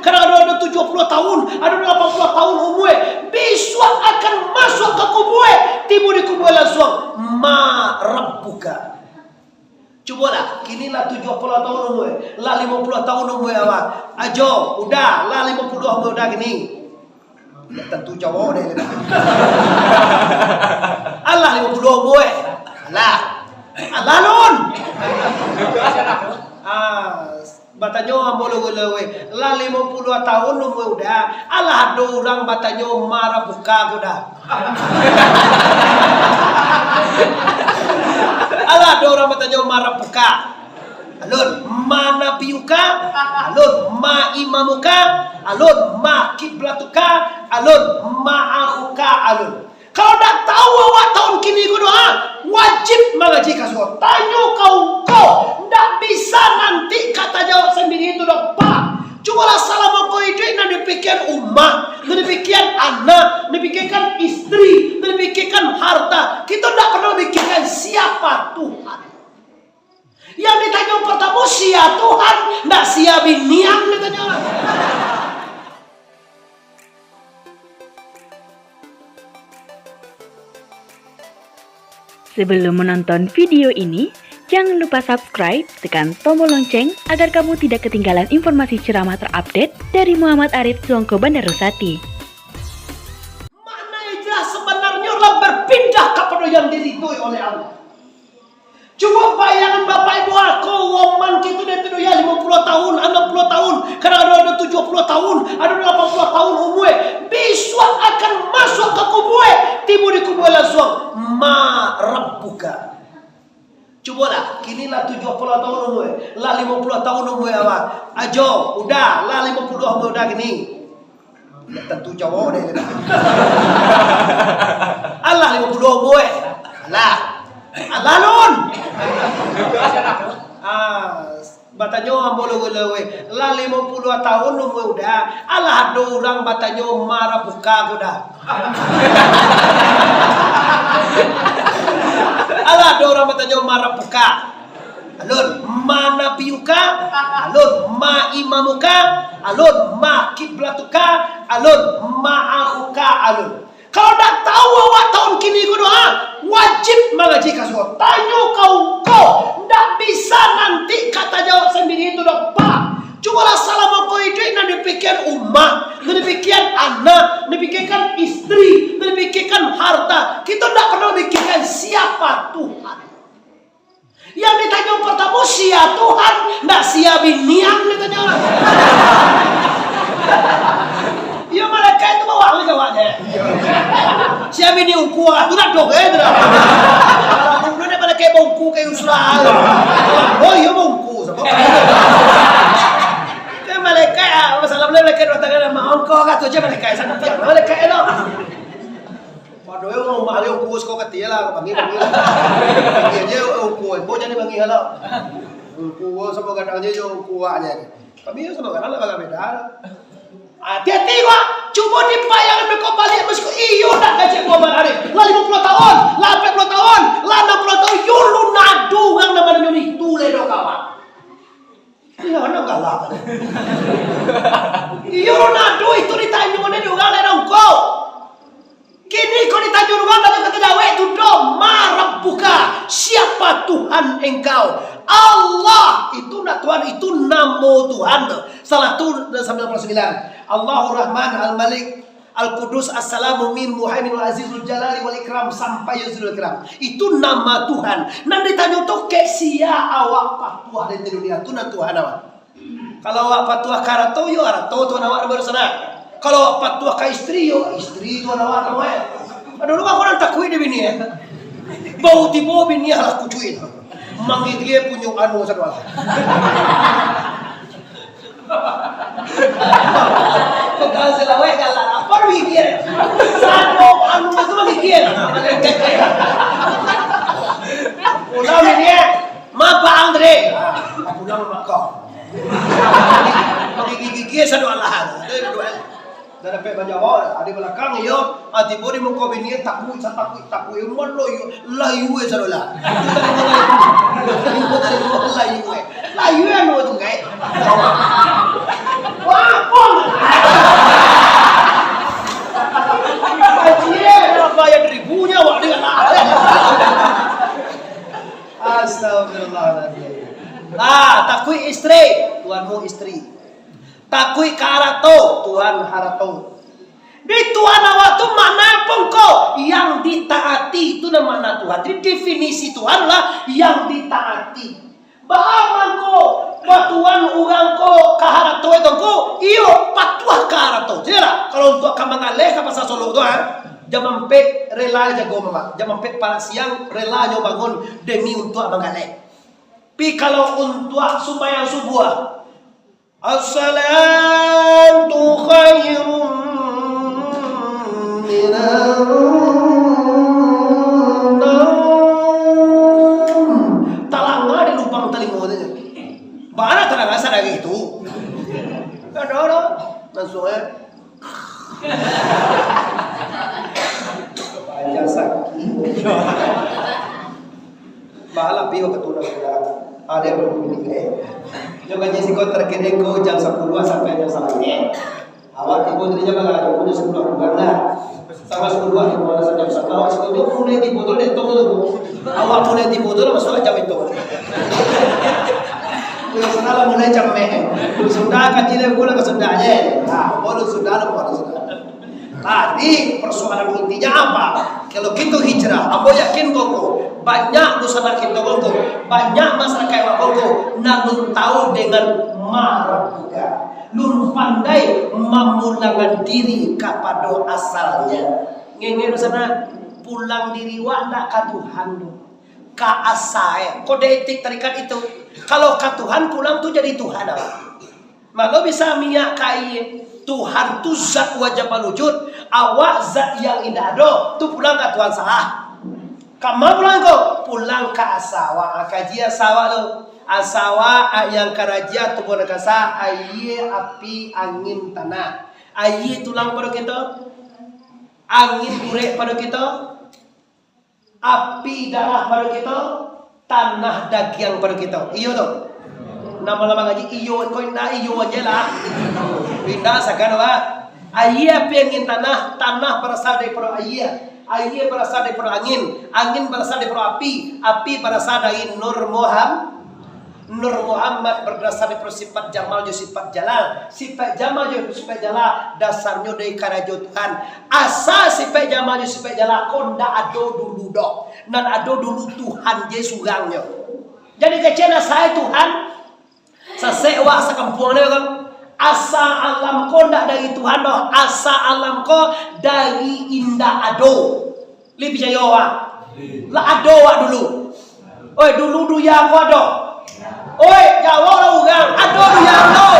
Karena ada 70 tahun, ada 80 tahun umur, besok akan masuk ke kubur. Tiba di kubur langsung, ma rabbuka. Cobalah, kinilah 70 tahun umur, lah 50 tahun umur awak. Ajo, udah, lah 50 umur udah gini. Ya, tentu Jawa deh. Allah 50 umur. Allah. Alalun. Batanyo ambolo gelewe. Lah 50 tahun umur udah. Allah ada orang batanyo marah buka udah. Allah ada orang batanyo marah buka. Alun ma nabiyuka, alun ma imamuka, alun ma kiblatuka, alun ma akhuka, alun. Kalau tak tahu awak tahun kini doa, wajib mengaji kasut. Tanya kau, tak bisa nanti kata jawab sendiri itu dok pak. Cubalah salam kau itu nak dipikirkan umat, nak dipikirkan anak, dipikirkan istri, dipikirkan harta. Kita tak pernah pikirkan siapa Tuhan. Yang ditanya pertama siapa Tuhan, nak siapa binian ditanya. Sebelum menonton video ini, jangan lupa subscribe, tekan tombol lonceng agar kamu tidak ketinggalan informasi ceramah terupdate dari Muhammad Arif Suongko Bandarusati. Makna hijrah sebenarnya adalah berpindah kepada yang diridhoi oleh Allah. Coba bayangan Bapak Ibu aku, woman kita dari itu ya 50 tahun, 60 tahun, karena ada 70 tahun, ada 80 tahun umur, besok akan masuk ke kubur. Tiba di kubur langsung, ma rabbuka. Cobalah, kinilah 70 tahun umur, lah 50 tahun umur awak. Ajo, udah, lah 50 umur udah gini. Ya, tentu Jawa deh. Allah 50 umur. Allah. Alalun. Batanyo ambolo gelewe. Lah 50 tahun umur udah. Allah ada orang batanyo marah buka udah. Allah ada orang batanyo marah buka. Alun ma nabiyuka, alun ma imamuka, alun ma kiblatuka, alun ma akhuka, alun. Kalau tak tahu awak tahun kini doa, wajib mengaji kasut. Tanya kau, tak bisa nanti kata jawab sendiri itu dok pak. Cubalah salam kau itu nak dipikirkan umat, nak dipikirkan anak, dipikirkan istri, dipikirkan harta. Kita tak pernah pikirkan siapa Tuhan. Yang ditanya pertama siapa Tuhan, nak siapa binian ditanya. Ya malaikat itu bawa lagi kawannya. Siapa ini uku? Aku nak dong dah. Kalau ni malaikat bongku kayak usra. Oh iya bongku. Kayak malaikat. Masalah malaikat datang nama engkau kata je malaikat sana tiang. Malaikat itu. Waduh, orang mahal uku sekolah ketiak lah. Bangi. Dia je uku. Kau jadi bangi halau. Uku sama kadang je uku aja. Kami sama kadang lah beda. Hati-hati kok, coba dibayangkan mereka balik masuk iyo nak gaji Muhammad Arif. Lah 50 tahun, lah 40 tahun, lah 60 tahun, yo lu nadu yang namanya ni tule do kawan. Iya nak galak. Yo nadu itu ditanya mana juga le dongko. Kini kau ditanya orang dan kata Jawa itu do marabbuka. Siapa Tuhan engkau? Allah itu nak Tuhan itu namo Tuhan. Salah 199. Allahur Rahman Al-Malik Al-Qudus As-Salamu Min Muhaimin Al-Azizul Jalali Wal Ikram sampai Yuzul Ikram. Itu nama Tuhan. Nanti ditanya tu ke sia awak patuah di dunia tu na Tuhan awak. Kalau awak patuah karato yo arato Tuhan awak baru sana. Kalau awak patuah ka istri yo istri Tuhan awak awak. Aduh lu aku nak takui di bini ya. Bau tibo bini lah kucuin. Mangi dia punya anu satu lah. Kalau selawai kalau apa mikir? Satu anu itu mikir. Pulang ini, ma Pak Andre. Pulang ma kau. Gigi satu Allah. Dan apa banyak ada belakang yo, ati bodi mo ko bini takui mon lo yo layu satu lah. Layu no tu ngai. Wah, pon Takui istri, Tuhanmu istri. Takui karato, Tuhan harato. Di Tuhan awak tu mana pengko yang ditaati itu nama Tuhan. Jadi definisi Tuhan lah yang ditaati. Bahaman ko, Tuhan urang ko kaharato itu ko, iyo patuah kaharato. Tidak kalau untuk kamangaleh ke pasal solo tu jam 4 rela jago mama, jam 4 para siang rela nyo bangun demi untuk mangaleh. Pi kalau untuk sembahyang subuh, as-salatu khairum talangga di lubang telinga aja. Mana talangga sadar gitu? Ada langsung ya. Aja sakit. Bahala piho ketulah sudah ada yang berbunyi. Coba jadi kau terkini kau jam 10 sampai jam 1. Awak tipu dirinya bakal punya 10 bulan lah. Sama 10 hari mulai jam 1. Awak itu mulai tipu dulu itu dulu. Awak mulai tipu dulu masuk jam itu. Setelah mulai jam sudah kecil gula ke sudahnya. Nah, baru sudah. Tadi persoalan intinya apa? Kalau kita hijrah, apa yakin koko? Banyak busana kita koko, banyak masyarakat yang koko, namun tahu dengan marah juga. Nun pandai memulangkan diri kepada asalnya. Ngengir sana pulang diri wa ndak ka Tuhan ka asae. Kode etik tarikat itu. Kalau ka Tuhan pulang tuh jadi Tuhan apa? Maka bisa minyak kai Tuhan tu zat wajib wujud, awak zat yang indah do. Tu pulang ka Tuhan salah. Kamu pulang kok pulang ke asawa. Kaji asawa lo. Asawa yang karaja tubuh nakasa aye api angin tanah. Aye tulang pada kita, angin durek pada kita, api darah pada kita, tanah daging pada kita. Iyo tu. Nama-nama ngaji iyo kau indah iyo aja lah. Indah sekarang wah. Aye api angin tanah, tanah berasal daripada aye. Aye berasal daripada angin, angin berasal daripada api berasal dari Nur Muhammad berdasar dari sifat jamal jo sifat jalal. Sifat jamal jo sifat jalal dasarnya dari karajo Tuhan. Asa sifat jamal jo sifat jalal konda ado dulu dok. Nan ado dulu Tuhan je surangnya. Jadi kecena saya Tuhan. Sasewa sakampuangnya kan. Asa alam ko ndak dari Tuhan doh. Asa alam ko dari indah ado. Lebih jawa. La ado wa dulu. Oi dulu ya ko ado. Oi, Jawa lah ugang, aduh dunia lo.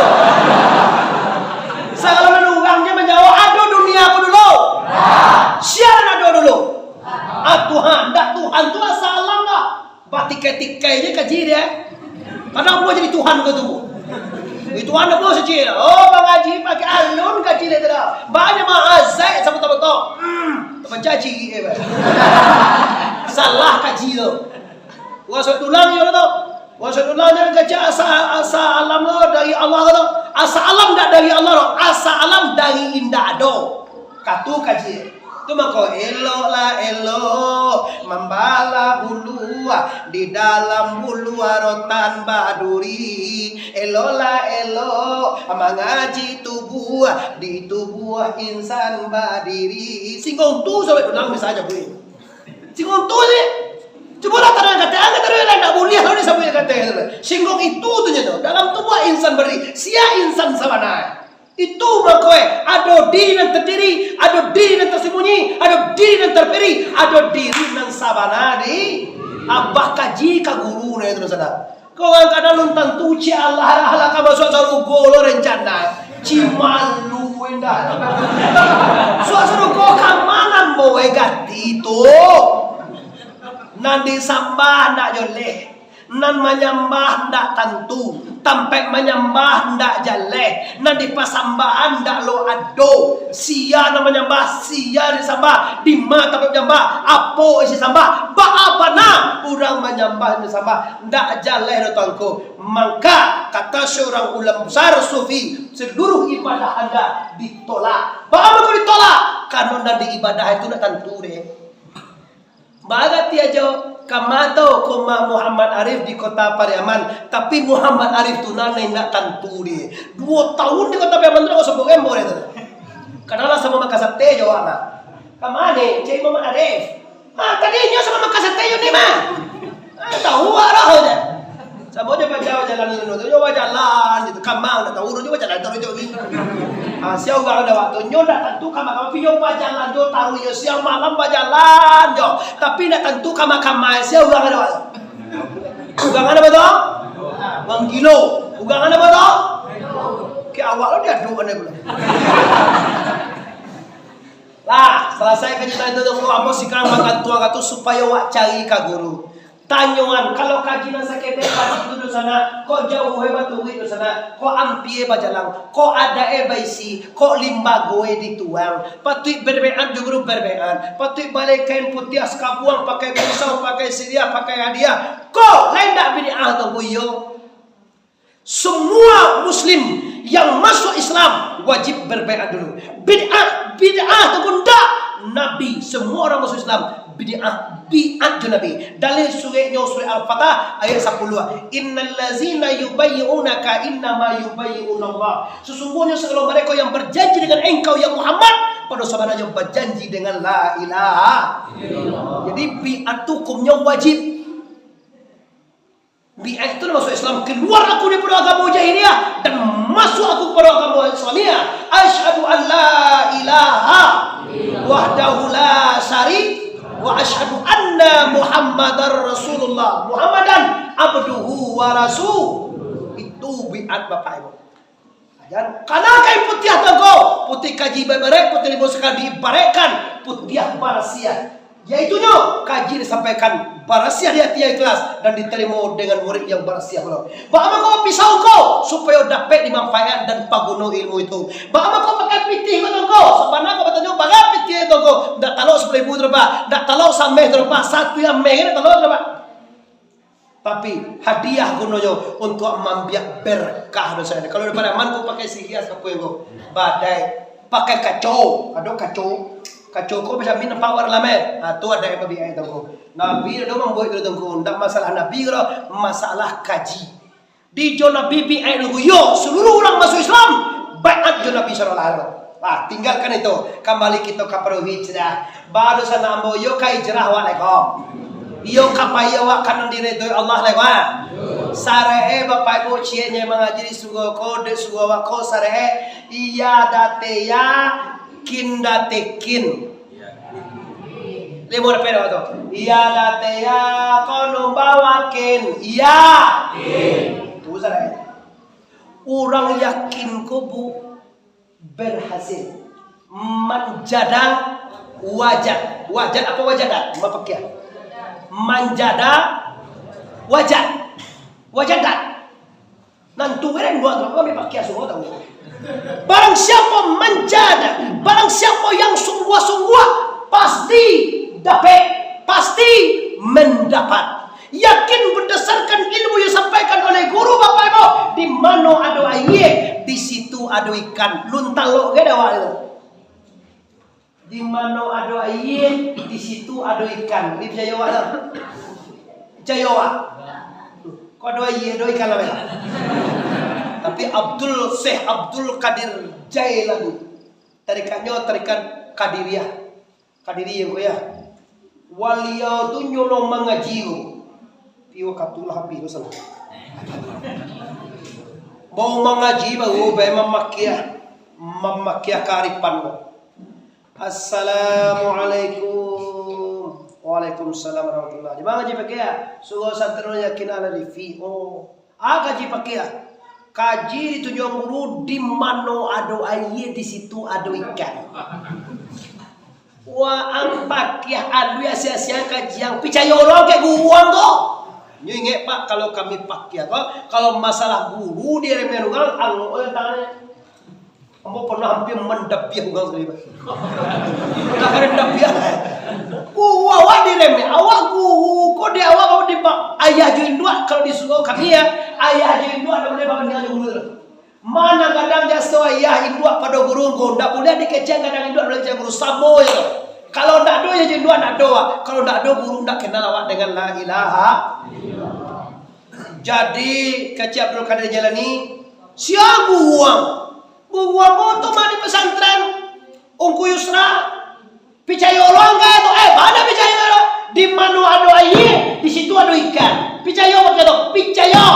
Segala ugangnya menjawab, aduh dunia aku dulu. Siapa aduh dulu? Tuhan, dak Tuhan tu asal alam dah. Batikai-tikainya kaji dia. Kadang mau jadi Tuhan ke tu. Itu anda mau sejil. Oh, bang Haji pakai alun kaji dia dah. Banyak mah azai sama betul. Mencaci salah kaji tu. Wasok dulang yo tu. Wasallallahu gajah asa alam dari Allah lo. Asa alam tak dari Allah lo. Asa alam dari indah ado. Katu kaji. Tu mako elo membala bulu di dalam bulu rotan baduri. Elo mengaji tubuh di tubuh insan badiri. Singgung tu sampai dulang misalnya bu. Singgung tu ni. Coba lah tanah kata, angkat terus lah nak boleh kalau dia sampai kata. Singgung itu tu je tu. Dalam tubuh insan beri, sia insan sabana. Itu makoi. Ada diri yang terdiri, ada diri yang tersembunyi, ada diri yang terperi, ada diri yang sabana di. Abah kaji ka guru na itu sana. Kau ang kada luntan tuci Allah Allah ka masuk sarugo lo rencana. Cimalu endah. Sarugo kamangan mau gati tu. Nan disambah ndak joleh, nan menyembah ndak tentu, tampek menyembah ndak jaleh, nan dipasambahan ndak lo ado, sia nan menyembah, sia disambah, di mata menyembah, apo isi sambah, ba apa na, orang menyembah disambah, ndak jaleh lo tuanku. Maka kata seorang ulama besar sufi, seluruh ibadah anda ditolak. Ba apa kau ditolak? Karena ndak di ibadah itu ndak tentu deh. Bagat dia jo Kamato koma Muhammad Arif di kota Pariaman, tapi Muhammad Arif tu nanay nak tantu dia. 2 tahun di kota Pariaman tu aku sebut embor itu. Karena sama Makassar Tejo ama. Kamane, cai Muhammad Arif. Tadinya sama Makassar Tejo ni mah. Tahu arah aja. Sama aja baca jalan itu, coba jalan itu kamang, tahu coba jalan terus itu. Siapa orang ada waktu nyoda tentu kama piyo jalan jo taruh yo siang malam jalan jo, tapi nak tentu kama siapa orang ada waktu. Ugang ada betul? Bang kilo, ugang ada betul? Ke awal lo dia dua ane belum. Lah, selesai kajian itu tu amo sekarang makan tua katu supaya wak cari ka guru. Tanyuan kalau kaji nasa kete kaji itu sana, kok jauh hebat tuh itu sana, kok ampie bajalang, kok ada baisi, kok limbago dituang, patut berbean juga berbean, patut balik kain putih askabuang pakai pisau, pakai siria, pakai hadiah, kok lain tak bid'ah atau buyo. Semua Muslim yang masuk Islam wajib berbeat dulu. Bid'ah atau enggak? Nabi semua orang masuk Islam bid'ah bi'at Nabi. Dalil surah Al-Fatah ayat 10. Innal ladzina yubayyi'unaka innama yubayyi'una Allah. Sesungguhnya segala mereka yang berjanji dengan engkau ya Muhammad pada sebenarnya berjanji dengan la ilaha illallah. Jadi bi'at hukumnya wajib. Bi'at itu masuk Islam, keluar aku dari agama jahiliyah dan masuk aku pada agama Islamiyah. Asyhadu an la ilaha wahdahu la syarika wa asyhadu anna Muhammadar Rasulullah. Muhammadan abduhu wa rasul. Itu bi'at Bapak Ibu. Dan karena kain putih atau putih kaji barek, putih limau sekali dibarekkan, putih barasiah. Yaitunya kaji disampaikan barasiah di hati yang ikhlas dan diterima dengan murid yang barasiah. Bagaimana kau pisau kau supaya dapat dimanfaatkan dan paguno ilmu itu. Bagaimana kau pakai pitih kau sebenarnya kau bertanya bagaimana pitih itu kau tidak tahu 10.000 terpa, tidak tahu sampai terpa satu yang mengene tahu terpa. Tapi hadiah gunanya untuk membiak berkah dosa. Kalau daripada aman kau pakai sihias apa yang kau badai pakai kacau, ada kacau. Kacau kau bisa minum power lama. Tu ada yang lebih itu kau. Nabi itu membuat itu kau. Tidak masalah Nabi kalau masalah kaji. Di jo Nabi bi itu yo seluruh orang masuk Islam baiat jo Nabi sallallahu alaihi wasallam. Tinggalkan itu. Kembali kita ke perhijrah. Baru sana ambo yo kai hijrah wa lekom. Yo kapai wa kanan dire do Allah lewa. Sare Bapak Ibu cienya mengajari sugo kode sugo wa ko sare iya date ya kindatekin lemur pedo to iya late ya kono bawakin iya itu salah orang yakin kubu berhasil manjada wajad apa wajadat mapakia manjada wajadat nantu keren buat kami pakai semua tahu. Barang siapa menjada, barang siapa yang sungguh-sungguh pasti dapat, pasti mendapat. Yakin berdasarkan ilmu yang disampaikan oleh guru Bapak Ibu, di mana ada air, di situ ada ikan. Luntalo ke dewa itu. Di mana ada air, di situ ada ikan. Di Jawa itu. Jawa. Kok ada air, ada ikan apa? Tapi Syekh Abdul Qadir Jailani tarikatnya tarikat Qadiriyah yang kaya waliau tu nyolong mengaji piwa katullah habis salah mau mengaji baru memakia kearifan. Assalamualaikum. Waalaikumsalam warahmatullahi. Di mana ngaji pakai ya? Suruh santrinya kena ada di ngaji pakai ya? Kaji ditunjuk guru di mana ada air di situ ada ikan. Wah ampak ya adu ya sia-sia kaji yang percaya orang kayak gua kok. Ingat Pak kalau kami pakai apa? Kalau masalah guru di remerugal anu tangannya. Ambo pernah hampir mendapiah ugang sekali Pak. Nak mendapiah. Gua awak direme, awak guru kok di awak kau di ayah join dua kalau disuruh kami ya ayah join dua ada boleh bapak dengan guru. Mana kadang jasa ayah induk pada guru kau, ndak boleh dikeceng kadang induk pada guru samo ya. Kalau ndak do ya jadi dua ndak doa. Kalau ndak do guru ndak kenal awak dengan la ilaha. Jadi Kecik Abdul Qadir Jalani siapa uang? Buang moto mah di pesantren. Ungku Yusra picayo orang kaya tu mana picayo di mana ada air di situ ada ikan. Picayo apa tu? Picayo.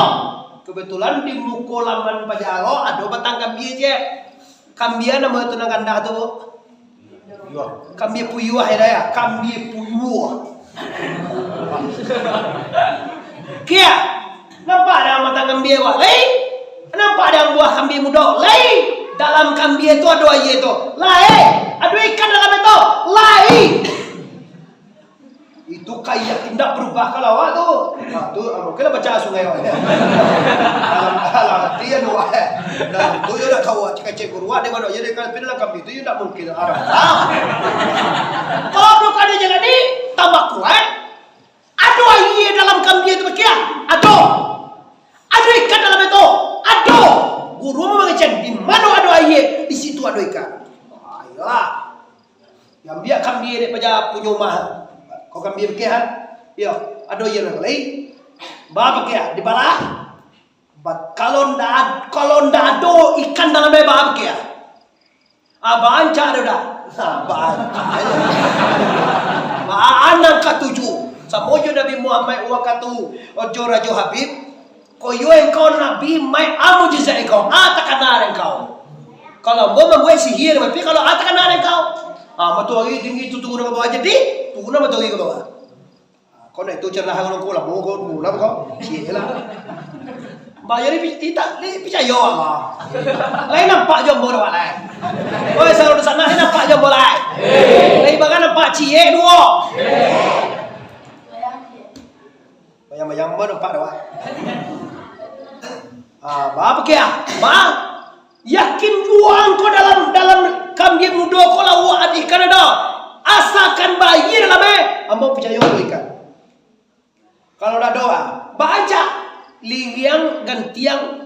Kebetulan di Mukolaman Pajaro ada batang kambing je. Kambing nama tu nak ganda tu. Kambing puyuh ya, kambing puyuh. Kia, nampak ada batang kambing awak? Lain. Nampak ada buah kambing muda? Lain. Dalam kambing itu ada air tu. Lain. Ada ikan dalam itu. Lain. Itu kayak tidak berubah kalau awak tu. Tu mungkin baca sungai awak. Dalam dia dua. Dalam tu dia nak tahu cek guru ada mana dia kan dalam kambing itu tidak mungkin ada. Kalau bukan dia jadi tambah kuat. Ada air dalam kambing itu begitu. Ada. Ada ikan dalam itu. Ada. Guru mengecek di mana ada air, di situ ada ikan. Ayolah. Yang biar kambing dia pada punya rumah. Kau kambing begitu, ya, ada yang lain. Bapak begitu di bawah. Kalau ndak ada ikan dalam bawah begitu. Abang cari dah. Anak ketujuh. Samojo Nabi Muhammad wakatu ojo Rajo Habib. Koyo engkau Nabi mai amu jizat engkau. Atakan engkau. Kalau mau membuat sihir, tapi kalau atakan engkau. Matu lagi tinggi tu tunggu nama bawah jadi. Tunggu nama tu lagi ke bawah. Kau nak itu cerah orang kau lah. Mau kau mula kau. Sialah. Bayar ni tidak percaya apa. Lain nampak jombo dah lain. Oh kalau di sana nampak jombo lain. Lain bagan nampak cie dua. Bayang-bayang mana nampak dah. Apa kia? Yakin uang kau dalam kambing muda kau lah ikan ada. Asalkan bayi dalam ambo percaya ikan. Kalau dah doa, baca liang gantiang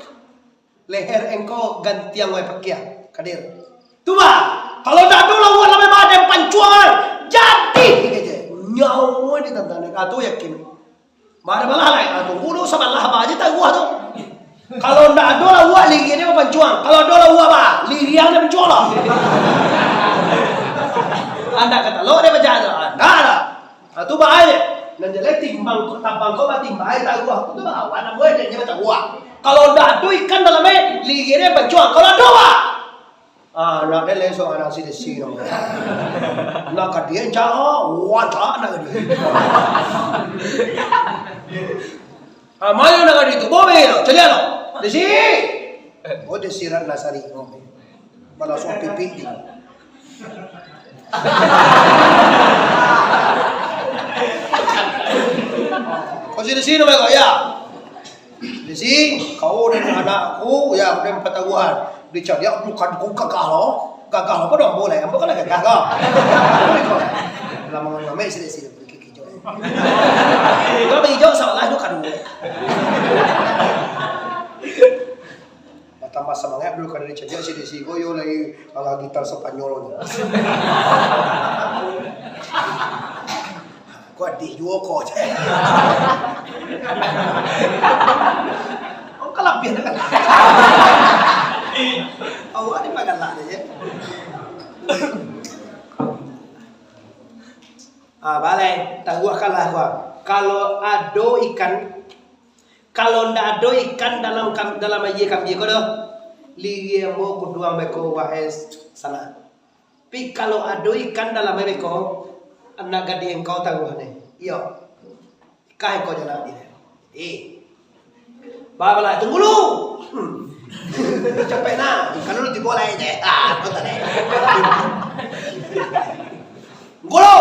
leher engkau gantiang wai pakai kadir. Tu kalau dah doa uang dalam ada pancuan jadi nyawa di tantangan atau yakin. Mari malalai atau guru sama lah apa aja tak gua tu. Kalau ndak ada lah uak lagi dia pencuang. Kalau ada lah uak apa? Liriang dia pencuang lah. Anda kata lo dia baca ada. Ndak ada. Itu bahaya. Dan jadi timbang tampang kau timbang tak gua. Itu bahawa anak gue dia baca uak. Kalau ndak ada ikan dalamnya liri dia pencuang. Kalau ada uak. Nak dia lesok anak si desi dong. Nak kadian cah, uak cah nak dia. Mayo nak kadi tu, boleh lo, celia lo. Desi, oh desi rat nasari ngomong. Balas waktu pipi. Kau si desi nama kau ya? Desi, kau dan anakku ya udah 4 tahunan. Dicari dia bukan kau gagal lo apa dong boleh? Ambo kan gagal lo. Lama ngomong si desi pergi hijau. Kau hijau salah itu kan. Tambah semangat dulu karena dicajak si desi goyo lagi ala gitar Spanyol ni. Kau di dua kau je. Oh kalau biar kan. Awak ni makan lah je. Balai tahu kalah gua. Kalau ada ikan, kalau ndak ada ikan dalam air kambing kau dah. Ligi mo kuduang beko wahes sana. Pi kalau ada ikan dalam beko anak gadi engkau tahu ni. Iyo. Kai kau jalan dia. Babala tunggu lu. Capek na. Kalau lu diboleh je. Kau tak leh. Golo,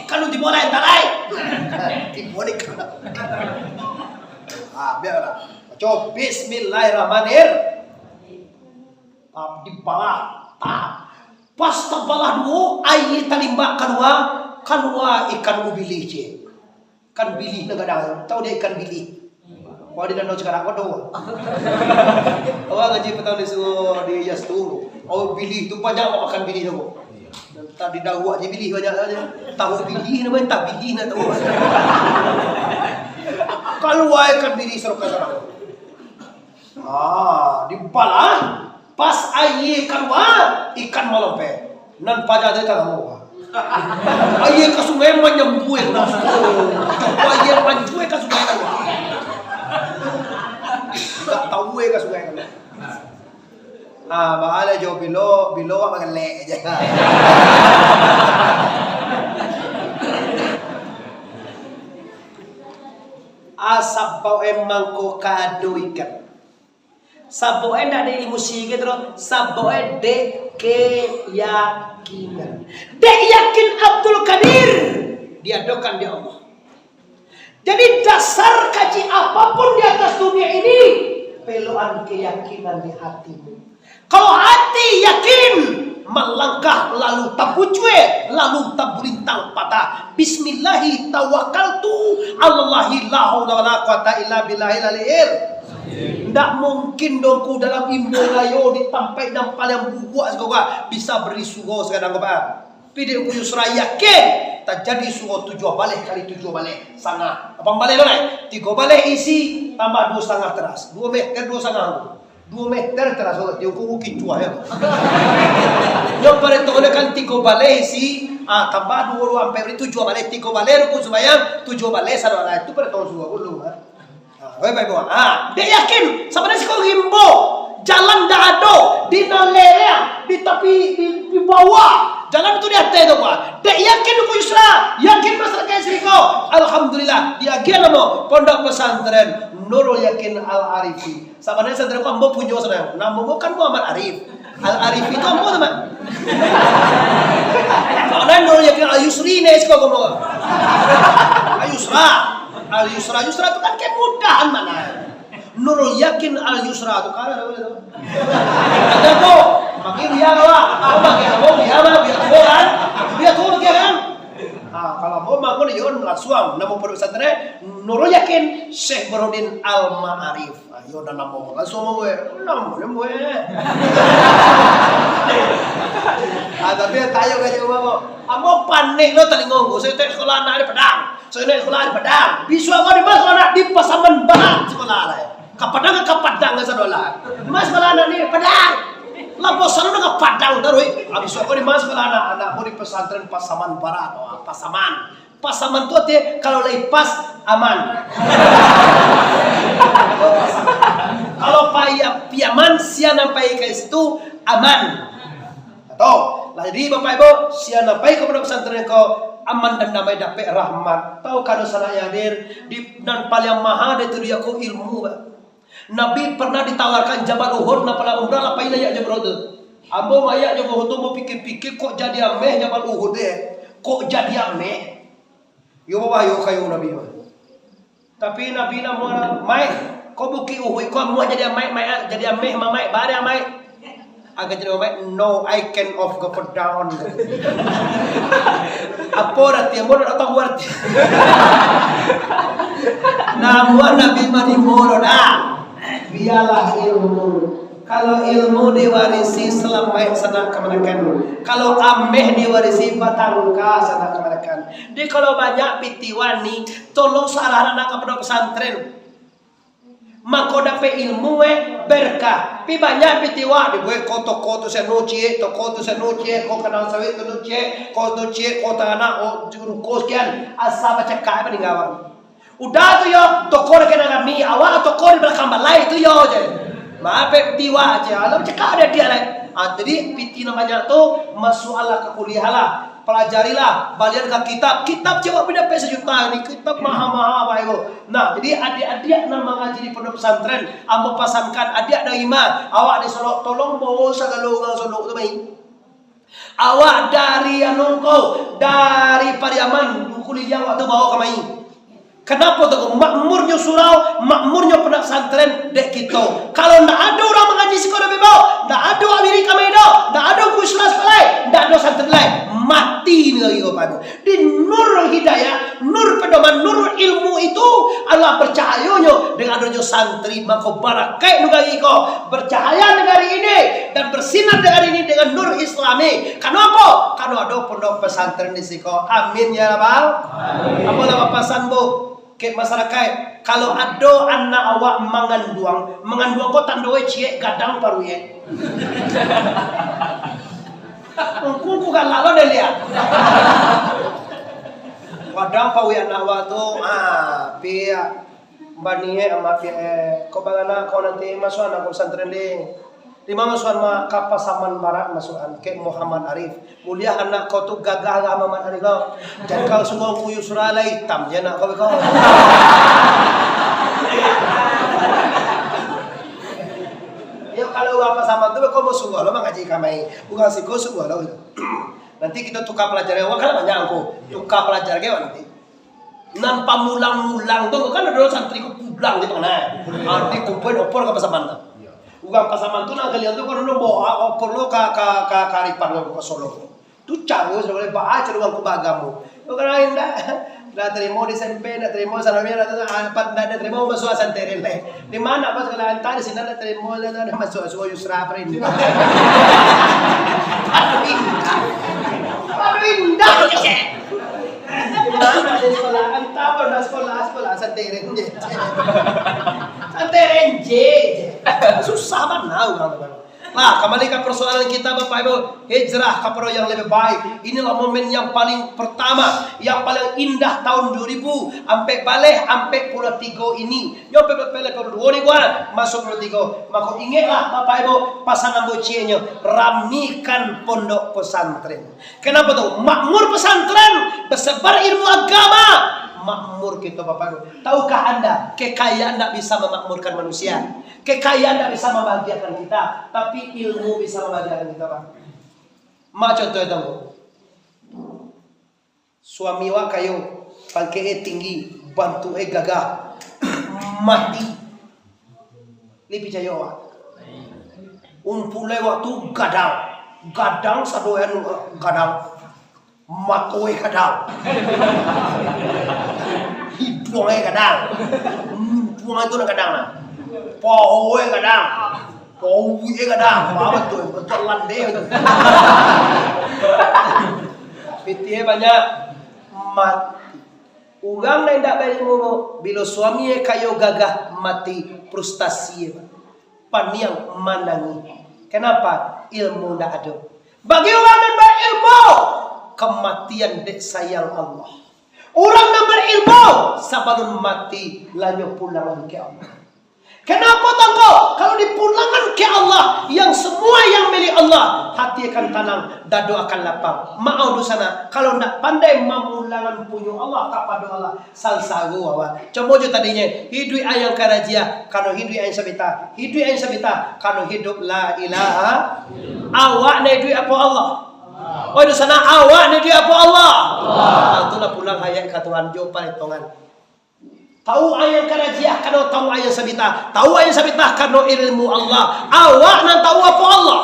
kalau diboleh tak leh. Diboleh kan. Biarlah. Coba bismillahirrahmanirrahim. Di bala pas tabala dua air talimba kanwa ikan ubili je kan bili nagadang tahu dia ikan bili kalau di danau sekarang kau tahu awak ngaji petang di Yas tu bili tu banyak makan bili tu Tadi dakwah je pilih banyak saja. Tahu pilih namanya tak pilih nak tahu. Kalau wae kan pilih seroka sarang. Di bala pas aye kan ikan malompe. Nan paja dia tak mau. Aye ka sungai menyembue na. Aye manjue ka sungai kan. Tak tahu ka sungai kan. Bahala jo bilo magalek aja. Asabau emang ko kado ikan. Sabau enda ada ilmu sige terus sabau de keyakinan. Dek yakin Abdul Qadir diadokan di Allah. Jadi dasar kaji apapun di atas dunia ini peluan keyakinan di hatimu. Kalau hati yakin, melangkah lalu tabucue, lalu tabulintang patah. Bismillahi tawakkaltu, Allahi la haula wala quwata illa billahil aliyil. Tidak mungkin dongku dalam imbolayo ditampai dan paling bubuak sekolah bisa beri sugo sekarang apa? Pide ku yusra yakin tak jadi sugo 7 balik kali 7 balik sangat. Apa balik boleh? 3 balik isi tambah 2,5 teras. 2 meter 2,5. 2 meter teras dia ku kicua ya. Yo pare to kan 3 balik isi tambah 2 ampere 7 balik 3 balik ku sembayang 7 balik sarana itu pare to sugo dulu. Dia yakin sebenarnya si kau himbo jalan dah ada di nalea di tepi di bawah jalan itu di atas itu pak. Dia yakin aku Yusra, yakin masyarakat Sriko. Alhamdulillah dia gila mo pondok pesantren Nurul Yakin Al Arifi. Sebenarnya pesantren kau ambo punya sana. Nama mo kan Muhammad Arif. Al Arif itu ambo teman. Karena Nurul Yakin Al Yusri nih kau ngomong. Al Yusra. Al Yusra itu kan kemudahan mana? Nurul Yakin Al Yusra itu kan ada boleh tu. Ada tu, makin dia lah. Makin mau dia mah biar kan? Biar tu kan? Kalau mau makan dia orang langsung. Nama pondok pesantren Nurul Yakin Syekh Bahrudin Al Ma'arif. Ayo dah nama langsung mau nama mau. Tapi tayo kaje mau. Amo panik lo telingongku. Saya tak sekolah anak di Padang. Saya naik sekolah di Padang. Bisu aku di mana sekolah di Pasaman Barat sekolah lah. Kapadang ke Padang ke sekolah. Mas sekolah anak di Padang. Lah bosan udah ke Padang terus. Habis aku di mana sekolah anak di pesantren Pasaman Barat. Pasaman. Pasaman tu artinya kalau lagi pas aman. Kalau piaman sian sampai ke situ aman. Atau lah jadi Bapak Ibu sian sampai ke pondok pesantren kau aman dan damai dapat rahmat. Tahu kalau sana hadir di dan paling maha itu dia ku ilmu. Nabi pernah ditawarkan Jabal Uhud na pala umrah lapain aja Jabal Uhud. Abo maya Jabal Uhud mau pikir-pikir kok jadi ameh Jabal Uhud deh. Kok jadi ameh? Yo bawa yo kayu Nabi. Tapi Nabi nak mai kau buki Uhud kau mau jadi ameh jadi ameh mamai bare ameh. Agak jadi ameh no I can of go down. Apa arti amor atau arti? Namun Nabi mani moro dah. Biarlah ilmu. Kalau ilmu diwarisi selamai sana kemenakan. Kalau ameh diwarisi batangka sana kemenakan. Jadi kalau banyak pitiwani, tolong sarana nak kepada pesantren. Maka dapat ilmu berkah. Pi banyak pitiwa di gue koto senuci, koto senuci, kau kenal sawit senuci, koto cie, kota anak, ruko sekian, asal baca kaya peninggalan. Udah tu yo, tokor kena kami awal tokor di belakang balai tu yo je. Maaf pitiwa aja, alam cakap ada dia lah. Jadi piti namanya tu masalah kekuliah lah. Pelajarilah, balian ke kitab coba beda sejuta ini, kitab maha-maha apa itu. Nah, jadi adik-adik nama ngaji di pondok pesantren, ambo pasankan adik ada imam, awak di Solok tolong bawa sagalungan Solok tu baik. Awak dari anungko, dari Pariaman, kuliah waktu bawa kami. Kenapa tu? Makmurnya surau, makmurnya pondok pesantren dek kita. Kalau ndak ada orang mengaji sekolah bebau, ndak ada Amerika medo, ndak ada kuslas pelai, ndak ada santren lain. Mati ni lagi kepada di nur hidayah, nur pedoman, nur ilmu itu Allah percayanya dengan adanya santri maka barakai negara iko bercahaya negara ini dan dan bersinar dengan ini dengan nur Islami. Kenapa? Karena ada pondok pesantren di siko. Amin ya rabbal. Apa lah pesan bu ke masyarakat? Kalau ada anak awak mangan duang kok tandoe cie gadang paru ye. Ku kan lalu deh lihat. Gadang paru anak awak tu pia baniye ama pia kau bagaimana kau nanti masuk anak pesantren deh. Di mana suan kapasaman barat masukan ke Muhammad Arif. Mulia anak kau tu gagah lah Muhammad Arif kau. Dan kau semua kuyu surala hitam je nak kau. Ya kalau apa sama tu kau mau sungguh lo mengaji kami. Bukan sih kau sungguh lo. Nanti kita tukar pelajaran awak kan banyak aku. Tukar pelajaran ke nanti. Nampak mulang-mulang tu kan ada santri ku pulang di mana. Arti kumpul opor ke pasaman. Bukan pasaman tu nak kalian tu kalau lo bawa opor lo karipan lo ke Solo. Tu cari boleh baca ruang kubagamu. Lo kan indah. Dah terima di SMP, dah terima sanamia, dah terima masuk santerin leh. Di mana pas kalau antar di sini dah terima, dah masuk Yusra Prin. Aduh indah. Mana di sekolah antar pada sekolah santerin je. Santerin je. Susah mana orang. Nah, kembali ke persoalan kita Bapak Ibu, hijrah ke yang lebih baik. Inilah momen yang paling pertama, yang paling indah tahun 2000 sampai balik sampai Pulau Tigo ini. Yo pele Pulau gua masuk Pulau Tigo. Maka ingatlah Bapak Ibu pasangan bocinya ramikan pondok pesantren. Kenapa tuh? Makmur pesantren, bersebar ilmu agama. Makmur kita Bapak Ibu. Tahukah Anda kekayaan tidak bisa memakmurkan manusia? Kekayaan tidak bisa membahagiakan kita, tapi ilmu bisa membahagiakan kita, Pak. Contoh itu, suami wa kayo pangke tinggi, bantu gagah, mati. Lebih jaya wa. Umpule waktu gadang sadoyan gadang, matoe gadang, hidungnya gadang, hidungnya itu gadang lah. Powe kadang, apa tuh? Betul landai itu. Fitih banyak mati. Ugang na tidak balik mo bilo suami kayo gagah mati frustasi. Paniang manangi. Kenapa? Ilmu tidak ada. Bagi orang yang berilmu, kematian dek sayang Allah. Orang yang berilmu, sebelum mati lanjut pulang ke Allah. Kenapa tangko? Kalau dipulangkan ke Allah, yang semua yang milik Allah, hati akan tenang, dado akan lapang. Mau di sana. Kalau tidak pandai memulangan punya Allah kepada Allah, salsagu awak. Coba je tadinya hidup ayang karajia, kalau hidup ayang sabita, kalau hidup la ilaha. Awak na hidup apa Allah? Oh di sana awak na hidup apa Allah? Itulah pulang hayat ke Tuhan jo palitongan. Tahu ayat karajiah karena tahu ayat sabita. Tahu ayat sabita karena ilmu Allah. Awak nan tahu apa Allah.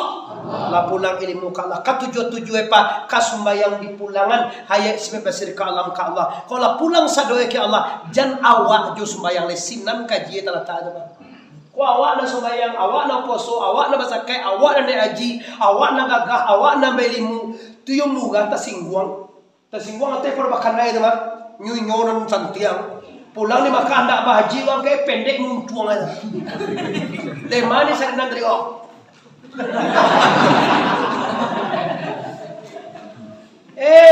Lah pulang ilmu ke Allah. Katujuh apa? Kasumbayang di pulangan. Hayat sebebasir ke alam ke Allah. Kalau pulang sadoe ke Allah. Jan awak jo sumbayang lesinan kaji telah tak ada. Kau awak na sumbayang, awak na poso, awak na basakai, awak na haji, awak na gagah, awak na ilmu. Tu yung muga tasingguang. Tasingguang ate perbakan na itu mah. Nyunyonan santiang. Pulang ni maka anda bahaji orang kayak pendek muntuang aja. Dari mana saya nanti oh?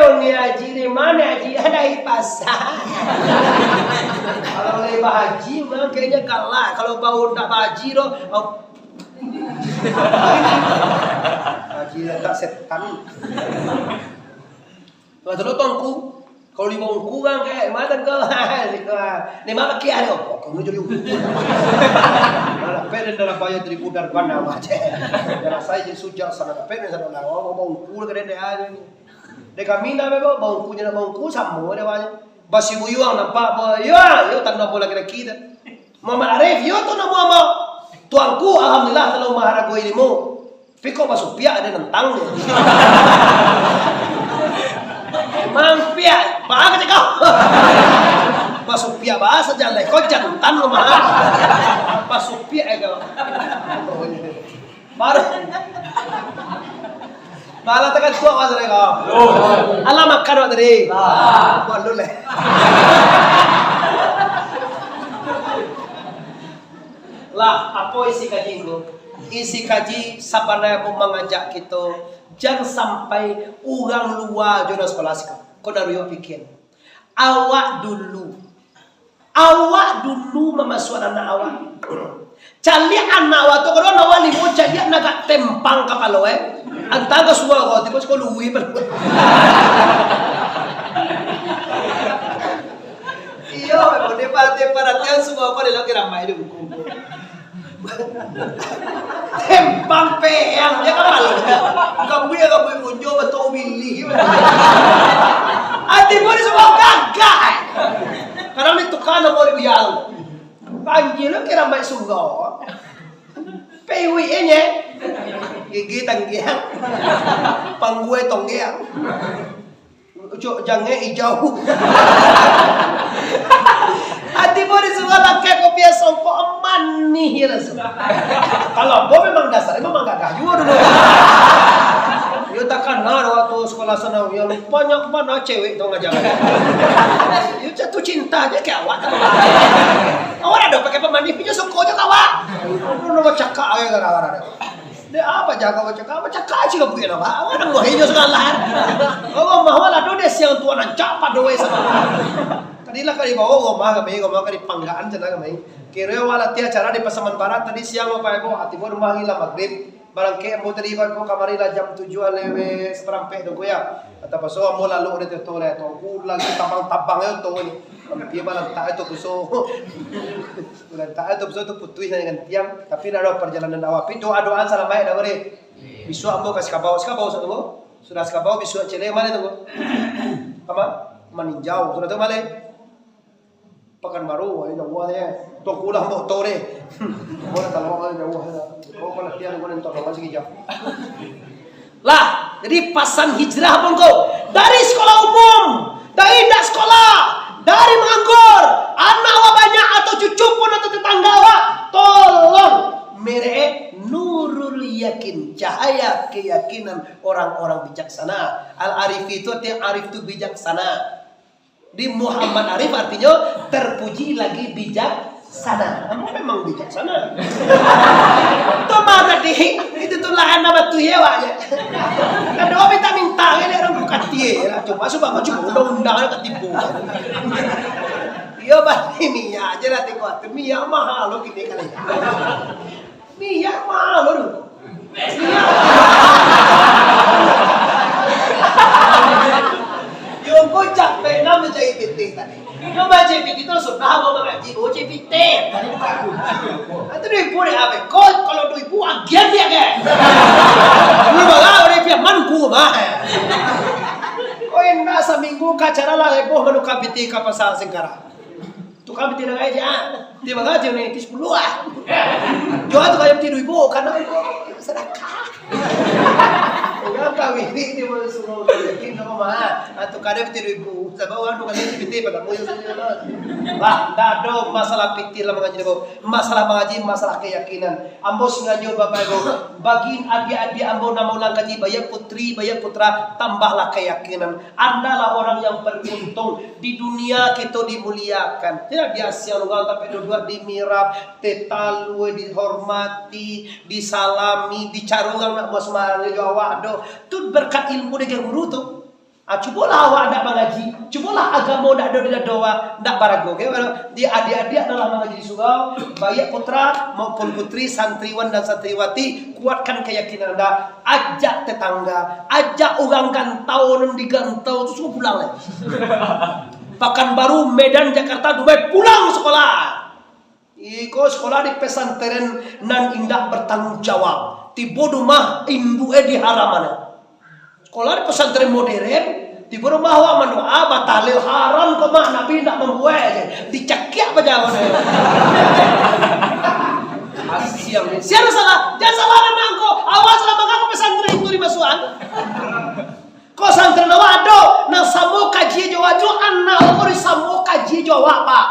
Oni haji dari mana haji? Ada di pasar. Kalau lagi bahaji, memang kayaknya kalah. Kalau bau tak bahaji loh. Haji tak setan. Kalau terus tuanku. Kalau di bawah kurang kayak mana kau? Ni mana kia ni? Oh, kamu jadi ukur. Malah peren dalam bayar dari udar mana macam. Dalam saya jadi sujud sana. Peren sana orang bawah ukur keren dia ada ni. Dekat mina bebo bawah ukurnya bawah ukur sama dia wajah. Basi buyuang nampak bawa ya, yo tak nampak lagi kita. Muhammad Arif yo tu nama apa? Tuanku alhamdulillah telah maharago ilmu. Piko masuk pihak ada nentang dia. Emang pihak, bahasa kau. Masuk pihak bahasa jalan, kau jantan lo mah. Masuk pihak kau. Baru Malah tekan tua masa ni kau. Allah makan waktu tadi. Buat dulu leh. Lah, apa isi kaji itu? Isi kaji sabana yang mengajak kita jangan sampai orang luar jodoh sekolah sekolah. Kau dah ruyuk fikir. Awak dulu memasuk anak awak. Cali anak awak tu kalau awak limu jadi nak tempang kapal antara suara kau tiba sekolah lui ber. Iyo, boleh perhatian semua apa dia lagi ramai di buku. Tempang peang dia kapal. Kamu muncul betul milih. Ati boleh semua gagah. Karena itu kan boleh biar. Panggil lo kira mai sungai. Pewi nya. Gigi tanggiang. Panggue tonggiang. Jangan hijau. Ati boleh semua pakai kopi songko aman nih ya. Kalau bo memang dasarnya memang gagah juga dulu. Dia takkan waktu sekolah sana ya banyak mana cewek tuh ngajarin. Dia jatuh cinta aja kayak awak. Awak ada pakai pemandi punya soko aja awak. Lu mau cakap aja gara-gara. Dia apa jaga cakap aja gak punya awak. Awak nang hijau segala. Oh mah lah do dia siang tua nan capat do sama. Tadilah kali bawa gomah kami panggaan cenah kami. Kira wala tia cara di Pasaman Barat tadi siang apa aku ati bo rumah gila maghrib. Barang ke mo tadi ko kamari la jam 7 lewe seperempat tu ya. Atau paso mo lalu de tore to ku lagi tabang-tabang yo to ni. Dia malam tak itu puso. Bulan tak itu puso tu putui dengan tiang tapi ada perjalanan awak. Pi doa-doaan salam baik dah beri. Bisu ambo kasih kabau satu bo. Sudah kabau bisu cele mana tu? Apa? Meninjau sudah tu mana? Pekanbaru ini jauh ya. Tok ulah mau tore. Boleh kalau mau jauh ya. Kau kalau tiang kau nentok masih jauh. Lah, jadi pasan hijrah pun kau dari sekolah umum, dari dak sekolah, dari menganggur, anak awak banyak atau cucu pun atau tetangga awak, tolong mere nurul yakin, cahaya keyakinan orang-orang bijaksana. Al-arif itu artinya arif itu bijaksana. Di Muhammad Arif artinya terpuji lagi bijaksana. Kamu memang bijaksana. Tuh mana deh? Itu tuh lahan nama tuh ya wak. Ada orang minta ini orang bukan dia. Cuma sebab cuma undang-undang ketipu. Iya bah ini ya aja nanti kuat. Minyak mahal loh gini kali. Minyak mahal loh. Yung ko capek na mo jay PT tadi. Yung ba jay PT to sudah mo mengaji o jay PT. Ito ni ibu ni abe ko kalau tu ibu agian dia ke. Ni baga ore pia man ku ma. Ko na sa minggu ka cara la ibu manu ka PT ka pasal singkara. Tu ka PT na aja. Dia baga je ni 10 ah. Jo tu ka PT ibu kana sedekah. Orang kawin ni dia boleh suruh yakin nama mah atau kadang PT 2000 sebab orang tu kan PT pada mu yang lah dah ada masalah PT lah mengaji masalah mengaji masalah keyakinan ambo sengaja bapak ibu bagi adik-adik ambo nama ulang kaji bayar putri bayar putra tambahlah keyakinan andalah orang yang beruntung di dunia kita dimuliakan tidak di Asia luar tapi dua dimirap tetalu dihormati disalami dicarungan nak mas marang awak do tu berkat ilmu dengan guru tu. Cubalah awak nak mengaji, cubalah agama nak ada doa, nak barago. Dia adik-adik adalah mengaji di surau, baik putra maupun putri, santriwan dan santriwati, kuatkan keyakinan anda. Ajak tetangga, ajak orang gantau dan digantau tu semua pulang lagi. Pekanbaru, Medan, Jakarta, Dubai pulang sekolah. Iko sekolah di pesantren nan indah bertanggung jawab. Tiba rumah induk di haraman. Sekolah di pesantren modern, tiba rumah awak mendoa batalil haram kok mak Nabi nak membuat dicakiak baca siapa salah? Jangan salah mangko. Awak salah mangko pesantren itu di masukan. Kok pesantren awak ada nang samo kaji Jawa jo anak kok samo kaji Jawa Pak.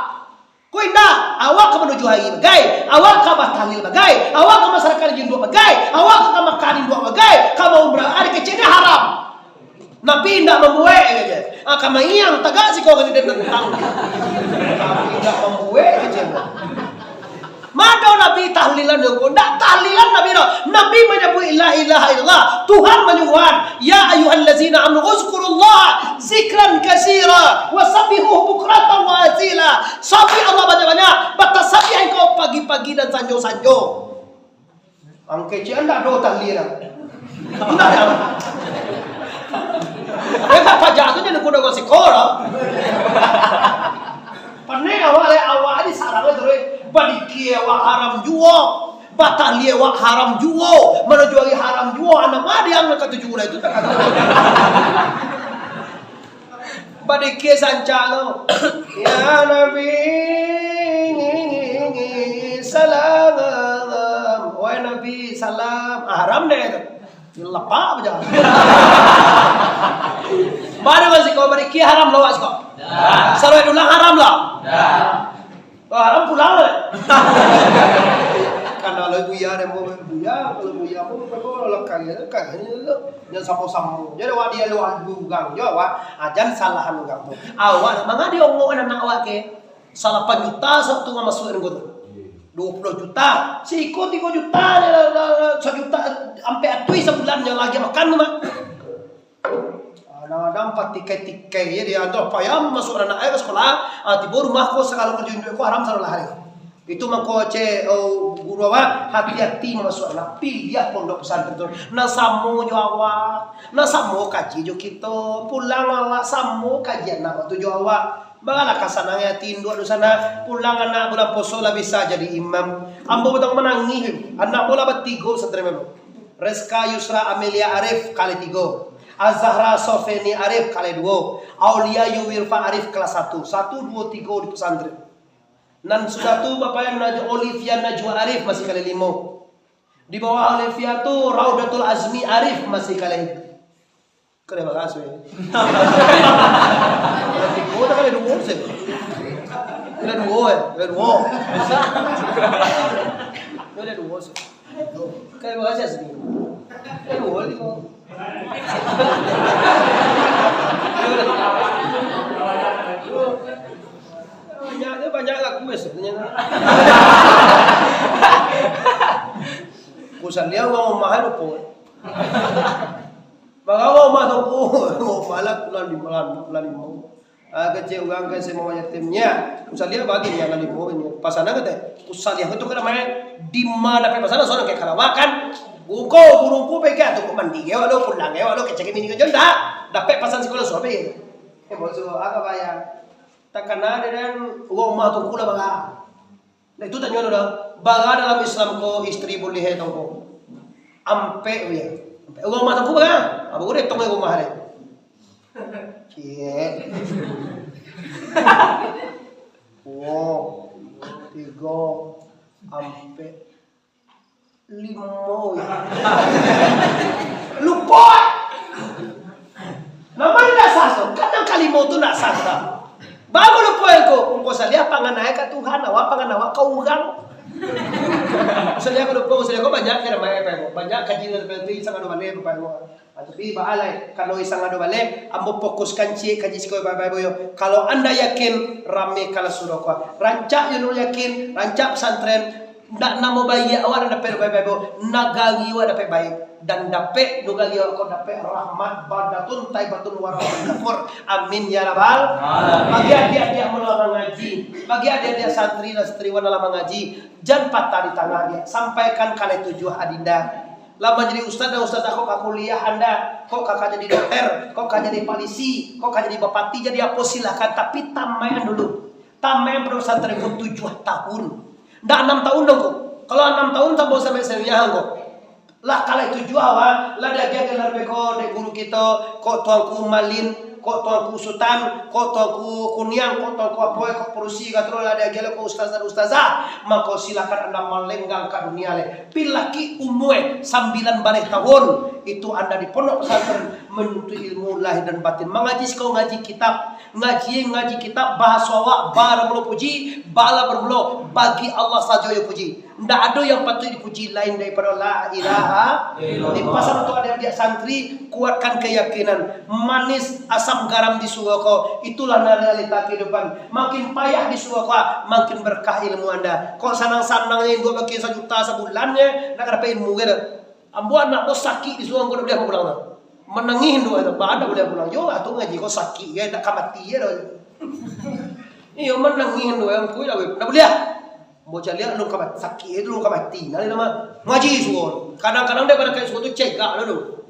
Kau indah, awak ke menuju hari bagai, awak ke batalil bagai, awak ke masyarakat jinduk bagai, awak ke makanin dua bagai, kamu umrah hari kecilnya haram. Nabi tidak membuat aja. Kama yang tagak si kau kan tidak tentang. Nabi tidak membuat aja. Mado Nabi tahlilan dong, ndak tahlilan Nabi dong. Nabi menyebut la ilaha illallah. Tuhan menyuruhan, ya ayyuhallazina amanu uzkurullah zikran katsira wasabbihuhu bukratan wa asila. Sabi Allah banyak-banyak, batasabih engkau pagi-pagi dan sanjo-sanjo. Angke anda do tahlilan. Tidak ada. Mereka pajak tu jadi kuda gosip sekolah. Panai awal ni sarang tu balik wa haram juo, batal wa haram juo, mana jual haram juo, anak mana yang nak kata jual itu tak kata. Balik sancalo, ya Nabi salam, wahai Nabi salam, haram deh. Lepas aja. Baru masih kau beri haram lawas kau. Selalu ulang haram lah. Oh, haram pulang lah. Karena kalau buaya deh mau buaya, kalau buaya mau kalau lekang ya lekang ini jangan sapu-sapu. Jadi wah dia luar bugang, ya wah ajan salahan bugang tu. Awak mana dia ngomong anak awak ke? Salah 4 juta satu nggak masuk dengan tu. 20 juta, si ikut 3 juta, 1 juta, sampai atui sebulan yang lagi makan mah. Ada 4 tiket ya dia antar payam masuk anak ayah ke sekolah, tiba rumah ko sekali kerja ko haram salah hari. Itu mangko guru awak hati-hati masuk anak pilih pondok pesantren tu. Na samo jo awak, na samo kaji jo kita, pulang awak samo kajian awak tu jo awak. Bagalah kasananya tindu di sana pulang anak bulan poso lah bisa jadi imam. Ambo betang menangis. Anak bola bertiga seterima. Reska Yusra Amelia Arif kali 3. Azahra Sofeni Arif kali 2. Aulia Yuwirfa Arif kelas 1. 1, 2, 3 di pesantren. Dan sudah tu Bapak yang Olivia Najwa Arif masih kali 5. Di bawah Olivia tu Raudatul Azmi Arif masih kali. Kau dah bagas weh. Kau dah kali 2 sih. Kali 2 kali 2. Kali 2 sih. Kali bagas ya sih. Kali 2 ni kau. Banyak lagu sebenarnya. Kusan dia ngomong mahal pun. Bagaimana rumah tu malak lali mau. Kecil orang kan semua yatimnya. Usalia bagi yang lali mau ini. Pasana kata, usalia itu kena main di mana pe pasana soalnya kayak kalawakan. Buko burungku pegang tu mandi. Ya walau pulang ya walau kecil ini kerja dah. Dapat pasan sekolah sobe. Maksud apa bayar? Tak kena dengan rumah tu kula baga. Nah itu tanya dah. Baga dalam Islam ko istri boleh tahu ko. Ampe ya. Rumah tu baga. Abu udah tong rumah ni. Cie. Wow. 3 ampe 5 ya. Lupa. Namanya dah sasar. Kadang kali mau tu nak sasar. Bago lupa ko. Kung salia panganay ka Tuhan, awa panganawa ka urang. Usalia ko lupa, usalia ko banyak kaya may pa. Banyak kaji na pero isang ano bale pa mo. At sabi baalay kalau isang ano bale, ambo fokus kanci kaji sikoy babay yo. Kalau Anda yakin rame kala suruh ko. Rancak yun yakin, rancak pesantren ndak namo bayi awak na pero babay bo. Nagawi wa dapat baik dan dapat nugagi ko dapat rahmat badatun taibatun warahmatun. Amin ya rabbal alamin. Bagi adik-adik melarang ngaji, bagi adik-adik santri dan santriwan dalam mengaji, jangan patah di tangan dia. Sampaikan kali 7 adinda. Lama jadi ustaz dan ustaz kok kuliah Anda, kok kakak jadi dokter, kok kakak jadi polisi, kok kakak jadi bupati, jadi apa silakan, tapi tambahan dulu. Tambahan pesantren pun 7 tahun. Ndak 6 tahun dong kok. Kalau 6 tahun sampai senior kok. Lah kalau 7 awal, lah dia gelar beko de guru kita, kok tuanku malin, kok tuanku sultan, kok tuanku kunyang, kok tuanku apoy, kok perusi, katro lah dia gelar kok ustaz dan ustazah, maka silakan Anda melenggang ke dunia le. Pilaki umue 9 balik tahun, itu Anda di pondok pesantren menuntut ilmu lahir dan batin. Mengaji kau ngaji kitab, ngaji kitab bahasa wa bara belum puji, bala bermelo bagi Allah saja yang puji. Tidak ada yang patut dipuji lain daripada la ilaha illallah. Di pasal untuk adik-adik santri, kuatkan keyakinan. Manis asam garam di surga kau, itulah realita kehidupan. Makin payah di surga kau, makin berkah ilmu Anda. Kau senang-senangnya gue bagi 1 juta sebulannya, nak dapat ilmu gitu. Ambo anak kau sakit di surga kau boleh pulang. Menangihin doa itu, ada boleh pulang. Yo, atau ngaji kau sakit ya, nak mati ya doa. Iya menangihin doa yang kuih lah, tak boleh. Bocah lihat lu kamat sakit itu lu kamati. Nali nama ngaji suor. Kadang-kadang dia pada kayak suor tu cek gak lalu.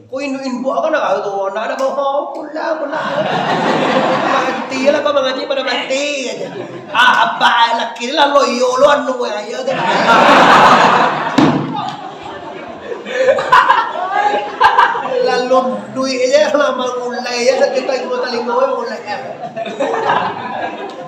Kau induin buat kan nak tu, nak ada bohong pula. Mati lah kau mengaji pada mati aja. Apa laki lah lo yo lo anu ya kan. Lalu duit aja lama mulai ya sekitar 2 mulai.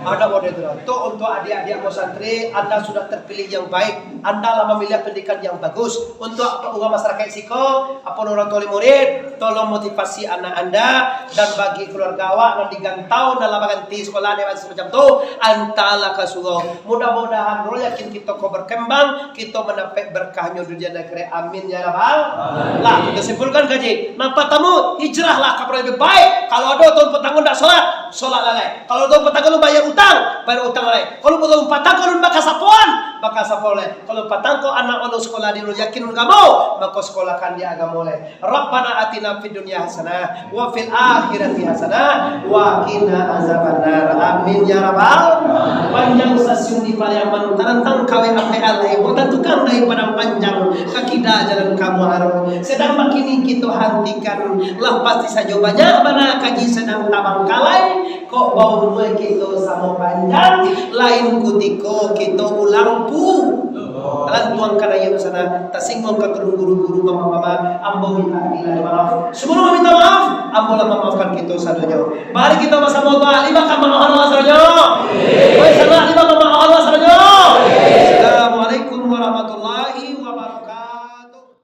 Ada model itu untuk adik-adik santri, Anda sudah terpilih yang baik. Anda lah memilih pendidikan yang bagus. Untuk orang masyarakat Siko, apa orang tua murid, tolong motivasi anak Anda dan bagi keluarga awak nanti gantau dalam ganti sekolah dewan semacam itu. Antalah kasugo. Mudah-mudahan roh yakin kita kau berkembang, kita mendapat berkahnya dunia dan akhirat. Amin ya rabbal. Lah kita simpulkan kaji. Nampak tamu hijrahlah kabar lebih baik. Kalau ada tahun petang tidak solat lalai. Kalau tahun petang lu bayar bayar utang lain. Kalau betul patang kau bakal sapuan lain. Kalau patang kau anak orang sekolah di yakin kamu, maka sekolahkan dia agama lain. Rabbana atina fid dunya hasanah wa fil akhirati hasanah wa qina azabannar. Amin ya rabbal. Panjang stasiun di Paliaman tantang kawe ape Allah bukan tukang daripada panjang kaki dah jalan kamu harus. Sedang makin kita hentikan lah pasti saja banyak mana kaji sedang tabang kalai kok bau mulai kita sama panjang lain kutiko kita ulang pu dalam tuangkan ayat sana tak singgung ke guru-guru mama-mama ambo minta maaf sebelum minta maaf ambo lah memaafkan kita sadonya mari kita bersama doa lima kama